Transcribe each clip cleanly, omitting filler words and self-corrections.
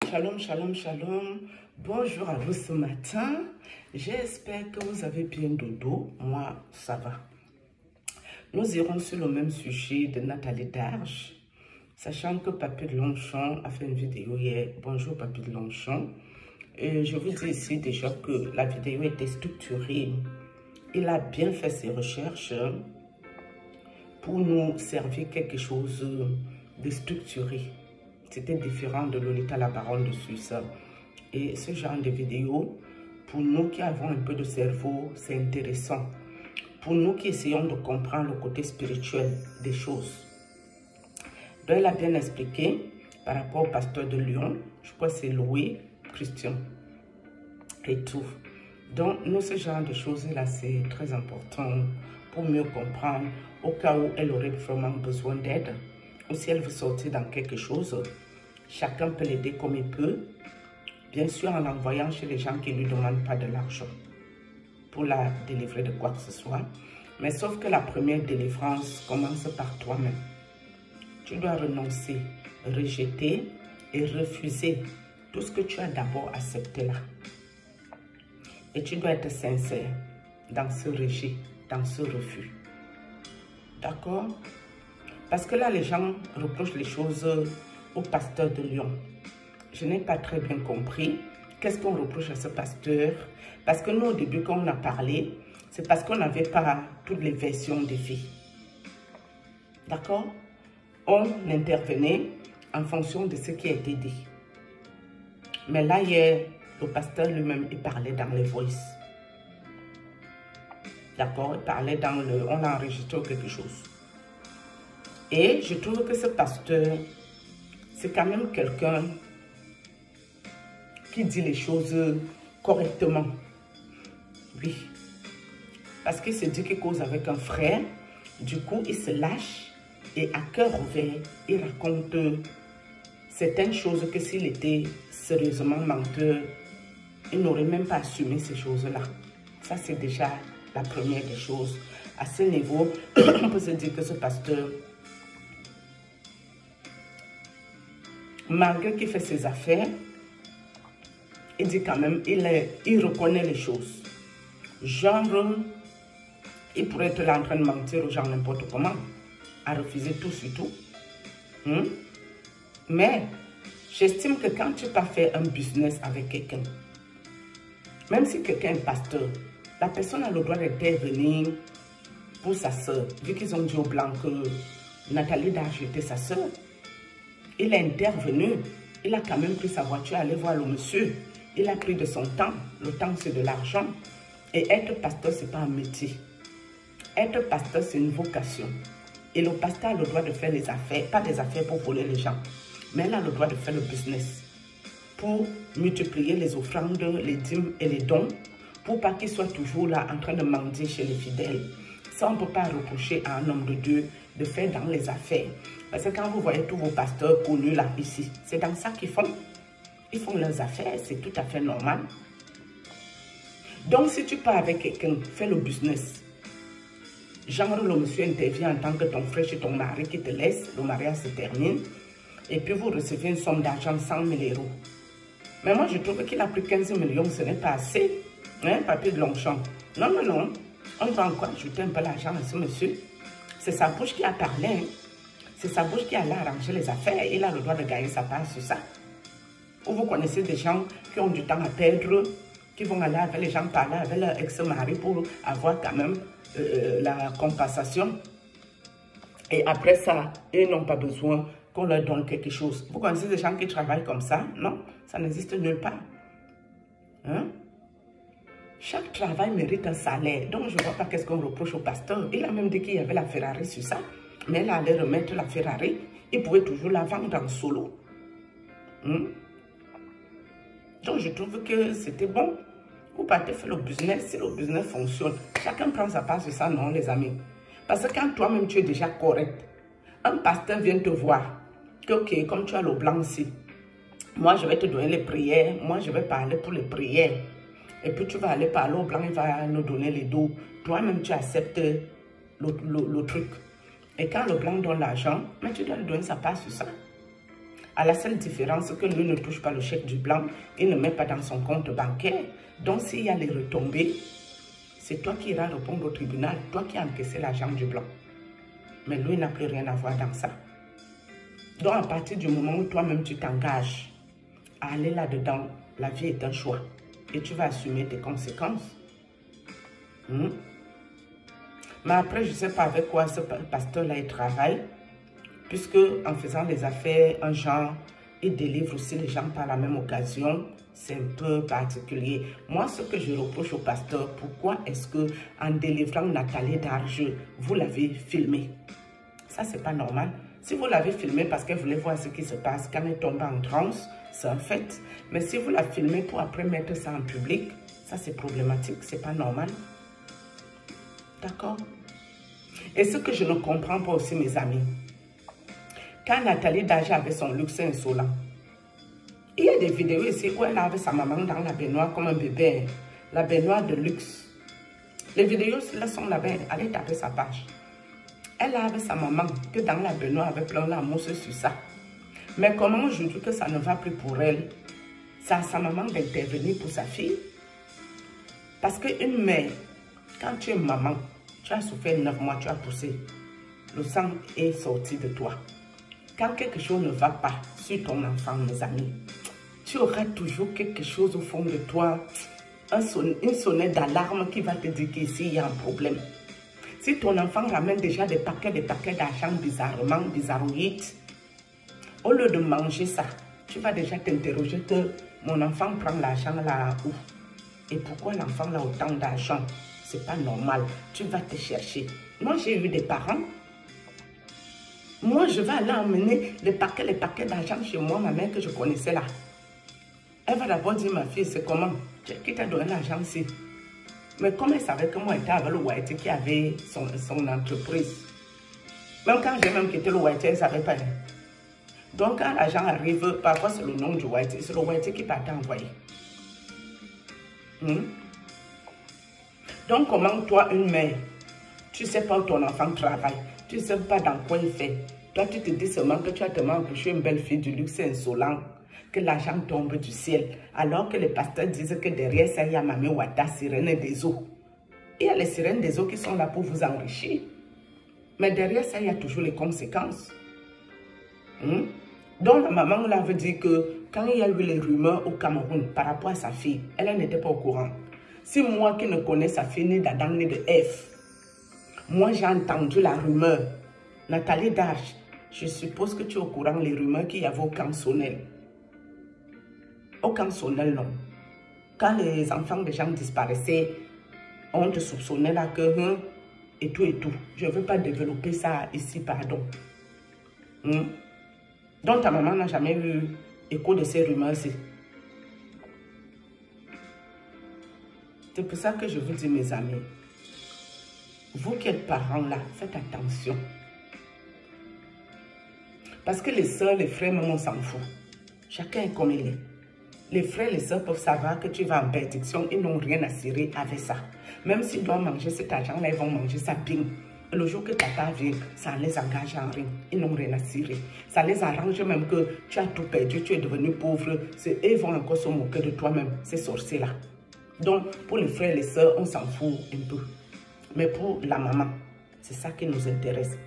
Shalom, shalom, shalom. Bonjour à vous ce matin. J'espère que vous avez bien dodo. Moi, ça va. Nous irons sur le même sujet de Nathalie Darche. Sachant que Papy de Longchamp a fait une vidéo hier. Bonjour Papy de Longchamp. Et je vous dis ici déjà que la vidéo était structurée. Il a bien fait ses recherches pour nous servir quelque chose de structuré. C'était différent de Lolita la baronne de Suisse. Et ce genre de vidéo, pour nous qui avons un peu de cerveau, c'est intéressant. Pour nous qui essayons de comprendre le côté spirituel des choses. Donc, elle a bien expliqué par rapport au pasteur de Lyon, je crois que c'est Louis Christian et tout. Donc, nous, ce genre de choses-là, c'est très important pour mieux comprendre au cas où elle aurait vraiment besoin d'aide. Ou si elle veut sortir dans quelque chose, chacun peut l'aider comme il peut. Bien sûr, en l'envoyant chez les gens qui ne lui demandent pas de l'argent pour la délivrer de quoi que ce soit. Mais sauf que la première délivrance commence par toi-même. Tu dois renoncer, rejeter et refuser tout ce que tu as d'abord accepté là. Et tu dois être sincère dans ce rejet, dans ce refus. D'accord? Parce que là, les gens reprochent les choses au pasteur de Lyon. Je n'ai pas très bien compris qu'est-ce qu'on reproche à ce pasteur. Parce que nous, au début, quand on a parlé, c'est parce qu'on n'avait pas toutes les versions des filles. D'accord? On intervenait en fonction de ce qui a été dit. Mais là, hier, le pasteur lui-même, il parlait dans les voices. D'accord? Il parlait dans le... On a enregistré quelque chose. Et je trouve que ce pasteur, c'est quand même quelqu'un qui dit les choses correctement. Oui. Parce qu'il se dit qu'il cause avec un frère. Du coup, il se lâche et à cœur ouvert, il raconte certaines choses que s'il était sérieusement menteur, il n'aurait même pas assumé ces choses-là. Ça, c'est déjà la première des choses. À ce niveau, on peut se dire que ce pasteur, malgré qu'il fait ses affaires, il dit quand même, il reconnaît les choses. Genre, il pourrait être là en train de mentir aux gens n'importe comment, à refuser tout sur tout. Mais, j'estime que quand tu pas fait un business avec quelqu'un, même si quelqu'un est pasteur, la personne a le droit d'intervenir pour sa soeur. Vu qu'ils ont dit au blanc que Nathalie Darche était sa soeur, il est intervenu, il a quand même pris sa voiture, aller voir le monsieur. Il a pris de son temps. Le temps, c'est de l'argent. Et être pasteur, ce n'est pas un métier. Être pasteur, c'est une vocation. Et le pasteur a le droit de faire les affaires, pas des affaires pour voler les gens, mais il a le droit de faire le business pour multiplier les offrandes, les dîmes et les dons, pour pas qu'il soit toujours là en train de mendier chez les fidèles. Ça, on ne peut pas reprocher à un homme de Dieu de faire dans les affaires. Parce que quand vous voyez tous vos pasteurs connus là, ici, c'est dans ça qu'ils font. Ils font leurs affaires, c'est tout à fait normal. Donc, si tu pars avec quelqu'un, fais le business. Genre, le monsieur intervient en tant que ton frère chez ton mari qui te laisse, le mariage se termine, et puis vous recevez une somme d'argent, 100 000 €. Mais moi, je trouve qu'il a pris 15 millions, ce n'est pas assez. Hein, Papy de Longchamp. Non, non, non. On va encore ajouter un peu l'argent à ce monsieur. C'est sa bouche qui a parlé. Hein. C'est sa bouche qui allait arranger les affaires. Il a le droit de gagner sa part sur ça. Ou vous connaissez des gens qui ont du temps à perdre, qui vont aller avec les gens parler avec leur ex-mari pour avoir quand même la compensation. Et après ça, ils n'ont pas besoin qu'on leur donne quelque chose. Vous connaissez des gens qui travaillent comme ça? Non, ça n'existe nulle part. Hein? Chaque travail mérite un salaire. Donc, je ne vois pas qu'est-ce qu'on reproche au pasteur. Il a même dit qu'il y avait la Ferrari sur ça. Mais il allait remettre la Ferrari. Il pouvait toujours la vendre en solo. Donc, je trouve que c'était bon. Vous partez faire le business. Si le business fonctionne, chacun prend sa part sur ça, non, les amis. Parce que quand toi-même, tu es déjà correct, un pasteur vient te voir. Que, ok, comme tu as le blanc ici, moi, je vais te donner les prières. Moi, je vais parler pour les prières. Et puis, tu vas aller parler au blanc, il va nous donner les dos. Toi-même, tu acceptes le truc. Et quand le blanc donne l'argent, mais tu dois lui donner sa part sur ça. À la seule différence que lui ne touche pas le chèque du blanc, il ne met pas dans son compte bancaire. Donc, s'il y a les retombées, c'est toi qui iras répondre au tribunal, toi qui as encaissé l'argent du blanc. Mais lui n'a plus rien à voir dans ça. Donc, à partir du moment où toi-même tu t'engages à aller là-dedans, la vie est un choix. Et tu vas assumer tes conséquences. Mais après, je ne sais pas avec quoi ce pasteur-là il travaille. Puisque en faisant les affaires, un genre, il délivre aussi les gens par la même occasion. C'est un peu particulier. Moi, ce que je reproche au pasteur, pourquoi est-ce que en délivrant Nathalie Darjeux, vous l'avez filmé? Ça, c'est pas normal. Si vous l'avez filmé parce qu'elle voulait voir ce qui se passe, quand elle tombe en transe, c'est un fait. Mais si vous la filmez pour après mettre ça en public, ça c'est problématique, c'est pas normal. D'accord? Et ce que je ne comprends pas aussi, mes amis, quand Nathalie Darjeux avait son luxe insolent, il y a des vidéos ici où elle avait sa maman dans la baignoire comme un bébé, la baignoire de luxe. Les vidéos là sont là-bas, allez taper sa page. Elle avait sa maman que dans la baignoire avec plein la mousse sur ça. Mais comment aujourd'hui que ça ne va plus pour elle, c'est à sa maman d'intervenir pour sa fille. Parce qu'une mère, quand tu es maman, tu as souffert 9 mois, tu as poussé. Le sang est sorti de toi. Quand quelque chose ne va pas sur ton enfant, mes amis, tu auras toujours quelque chose au fond de toi, une sonnette d'alarme qui va te dire qu'ici, il y a un problème. Si ton enfant ramène déjà des paquets d'argent bizarroïdes, au lieu de manger ça, tu vas déjà t'interroger que mon enfant prend l'argent là où? Et pourquoi l'enfant a autant d'argent? C'est pas normal. Tu vas te chercher. Moi, j'ai eu des parents. Moi, je vais aller emmener les paquets d'argent chez moi, ma mère que je connaissais là. Elle va d'abord dire, ma fille, c'est comment? Qui t'a donné l'argent ici? Mais comme elle savait que moi, j'étais avec le White qui avait son entreprise. Même quand j'ai même quitté le White, elle ne savait pas. Donc, quand l'argent arrive, parfois c'est le nom du White. C'est le White qui t'a envoyé. Donc, comment toi, une mère, tu ne sais pas où ton enfant travaille, tu ne sais pas dans quoi il fait. Toi, tu te dis seulement que tu as tellement accouché une belle fille du luxe insolent, que l'argent tombe du ciel. Alors que les pasteurs disent que derrière ça, il y a Mami Wata, sirène des eaux. Il y a les sirènes des eaux qui sont là pour vous enrichir. Mais derrière ça, il y a toujours les conséquences. Donc, la maman là veut dire que quand il y a eu les rumeurs au Cameroun par rapport à sa fille, elle n'était pas au courant. Si moi qui ne connais sa fille ni d'Adam ni de Ève, moi j'ai entendu la rumeur, Nathalie Darjeux, je suppose que tu es au courant les rumeurs qu'il y avait au camp Sonnel. Au camp Sonnel, non. Quand les enfants des gens disparaissaient, on te soupçonnait là que, et tout. Je ne veux pas développer ça ici, pardon. Donc ta maman n'a jamais eu écho de ces rumeurs-ci. C'est pour ça que je vous dis, mes amis, vous qui êtes parents là, faites attention. Parce que les soeurs, les frères, même on s'en fout. Chacun est comme il est. Les frères, les soeurs peuvent savoir que tu vas en perdition, ils n'ont rien à cirer avec ça. Même s'ils doivent manger cet argent-là, ils vont manger ça bien. Le jour que tata vient, ça les engage en rien. Ils n'ont rien à cirer. Ça les arrange même que tu as tout perdu, tu es devenu pauvre. Ils vont encore se moquer de toi-même, ces sorciers-là. Donc, pour les frères et les sœurs, on s'en fout un peu. Mais pour la maman, c'est ça qui nous intéresse.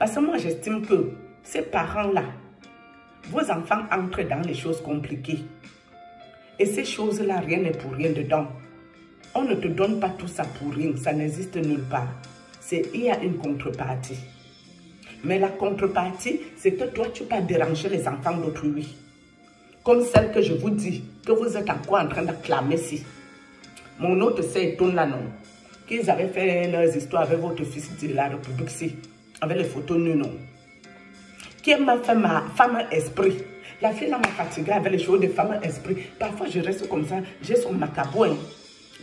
Parce que moi, j'estime que ces parents-là, vos enfants entrent dans les choses compliquées. Et ces choses-là, rien n'est pour rien dedans. On ne te donne pas tout ça pour rien. Ça n'existe nulle part. Il y a une contrepartie. Mais la contrepartie, c'est que toi, tu ne peux pas déranger les enfants d'autrui. Comme celle que je vous dis, que vous êtes encore en train d'acclamer ici. Mon autre sœur tourne là, non. Qu'ils avaient fait leurs histoires avec votre fils de la République ici. Avec les photos nues, non. Qui m'a fait ma femme esprit. La fille là m'a fatiguée avec les choses de femme esprit. Parfois, je reste comme ça. J'ai son macabouin.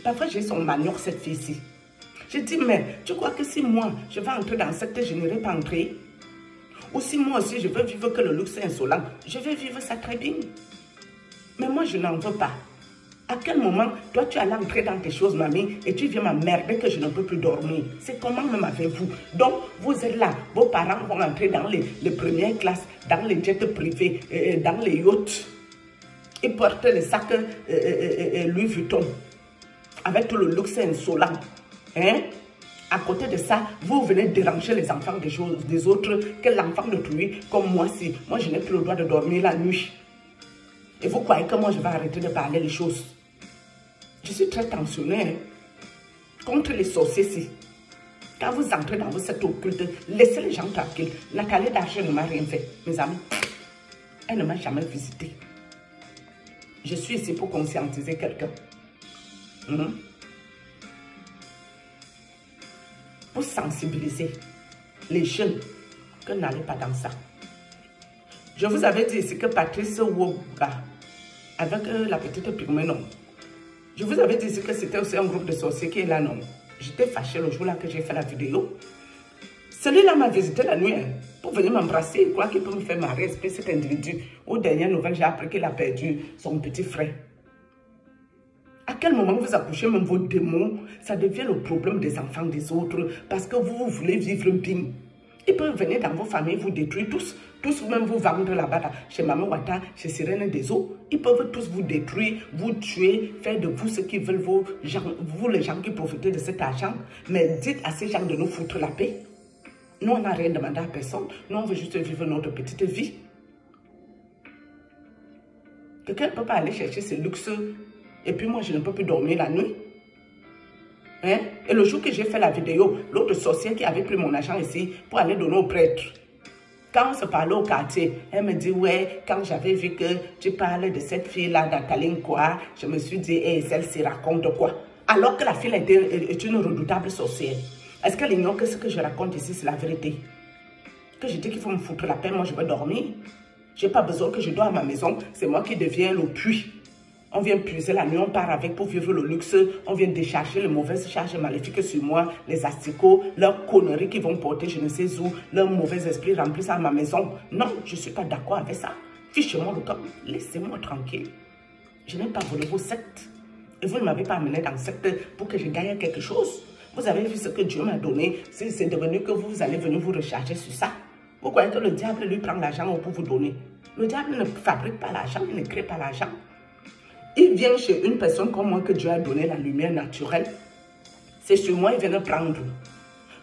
Parfois, j'ai son manioc, cette fille-ci. Je dis, mais tu crois que si moi, je vais entrer dans cette, je n'irai pas entrer? Ou si moi aussi, je veux vivre que le luxe insolent, je vais vivre ça très bien. Mais moi, je n'en veux pas. À quel moment, toi, tu allais entrer dans tes choses, mamie, et tu viens m'emmerder que je ne peux plus dormir? C'est comment même avec vous? Donc, vous êtes là, vos parents vont entrer dans les premières classes, dans les jets privés, dans les yachts. Ils portent les sacs Louis Vuitton, avec tout le luxe insolent. Hein? À côté de ça, vous venez déranger les enfants des autres, que l'enfant d'autrui, comme moi, si moi je n'ai plus le droit de dormir la nuit. Et vous croyez que moi je vais arrêter de parler les choses? Je suis très tentionnée hein, contre les sorciers. Quand vous entrez dans vos sectes occultes, laissez les gens tranquilles. Nathalie Darcher ne m'a rien fait, mes amis. Elle ne m'a jamais visité. Je suis ici pour conscientiser quelqu'un. Pour sensibiliser les jeunes que n'allez pas dans ça. Je vous avais dit ici que Patrice Woga, avec la petite pygmée, non. Je vous avais dit ici que c'était aussi un groupe de sorciers qui est là, non. J'étais fâchée le jour-là que j'ai fait la vidéo. Celui-là m'a visité la nuit hein, pour venir m'embrasser. Il croit qu'il peut me faire marrer, esprit cet individu. Aux dernières nouvelles, j'ai appris qu'il a perdu son petit frère. À quel moment vous accouchez même vos démons, ça devient le problème des enfants des autres parce que vous voulez vivre bien. Ils peuvent venir dans vos familles, vous détruire tous. Tous même vous vendre là-bas, chez Maman Wata, chez Sirène des Eaux. Ils peuvent tous vous détruire, vous tuer, faire de vous ce qu'ils veulent, vous les gens qui profitent de cet argent. Mais dites à ces gens de nous foutre la paix. Nous, on n'a rien demandé à personne. Nous, on veut juste vivre notre petite vie. Quelqu'un ne peut pas aller chercher ses luxes. Et puis moi, je ne peux plus dormir la nuit. Hein? Et le jour que j'ai fait la vidéo, l'autre sorcière qui avait pris mon argent ici pour aller donner au prêtre. Quand on se parlait au quartier, elle me dit, ouais, quand j'avais vu que tu parlais de cette fille-là, Nataline quoi, je me suis dit, hey, celle-ci raconte quoi? Alors que la fille est une redoutable sorcière. Est-ce qu'elle ignore que ce que je raconte ici, c'est la vérité? Que je dis qu'il faut me foutre la paix, moi je vais dormir. Je n'ai pas besoin que je dors à ma maison, c'est moi qui deviens le puits. On vient puiser la nuit, on part avec pour vivre le luxe. On vient décharger les mauvaises charges maléfiques sur moi, les asticots, leurs conneries qui vont porter je ne sais où, leurs mauvais esprits remplissent à ma maison. Non, je ne suis pas d'accord avec ça. Fichez-moi le camp, laissez-moi tranquille. Je n'ai pas volé vos sectes. Et vous ne m'avez pas amené dans cette pour que je gagne quelque chose. Vous avez vu ce que Dieu m'a donné. C'est devenu que vous allez venir vous recharger sur ça. Vous croyez que le diable lui prend l'argent pour vous donner? Le diable ne fabrique pas l'argent, il ne crée pas l'argent. Il vient chez une personne comme moi que Dieu a donné la lumière naturelle. C'est sur moi, il vient de prendre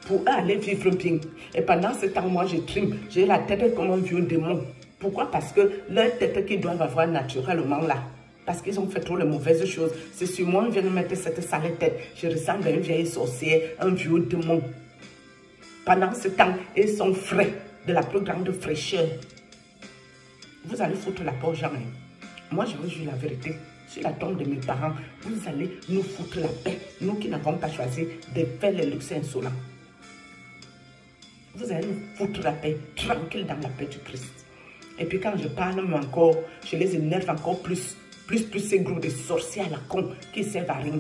pour aller vivre bien. Et pendant ce temps, moi, je trime. J'ai la tête comme un vieux démon. Pourquoi? Parce que leur tête qu'ils doivent avoir naturellement là. Parce qu'ils ont fait trop les mauvaises choses. C'est sur moi, ils viennent mettre cette sale tête. Je ressemble à une vieille sorcière, un vieux démon. Pendant ce temps, ils sont frais, de la plus grande fraîcheur. Vous allez foutre la peau, jamais. Moi, je veux juste la vérité. Sur la tombe de mes parents, vous allez nous foutre la paix. Nous qui n'avons pas choisi de faire les luxes insolents. Vous allez nous foutre la paix, tranquille dans la paix du Christ. Et puis quand je parle même encore, je les énerve encore plus ces groupes de sorciers à la con qui servent à rien.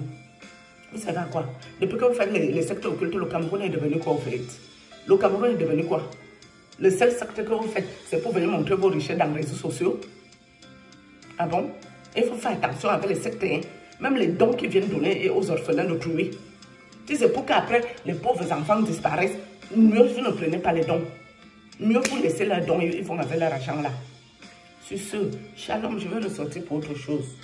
Vous savez à quoi? Depuis que vous faites les sectes occultes, le Cameroun est devenu quoi, vous faites? Le Cameroun est devenu quoi? Le seul secte que vous faites, c'est pour venir montrer vos richesses dans les réseaux sociaux. Ah bon? Il faut faire attention avec les sectes, hein? Même les dons qu'ils viennent donner aux orphelins d'autrui. Si c'est pour qu'après les pauvres enfants disparaissent, mieux vous ne prenez pas les dons. Mieux vous laissez leurs dons, ils vont avec leur argent là. Sur ce, shalom, je vais ressortir pour autre chose.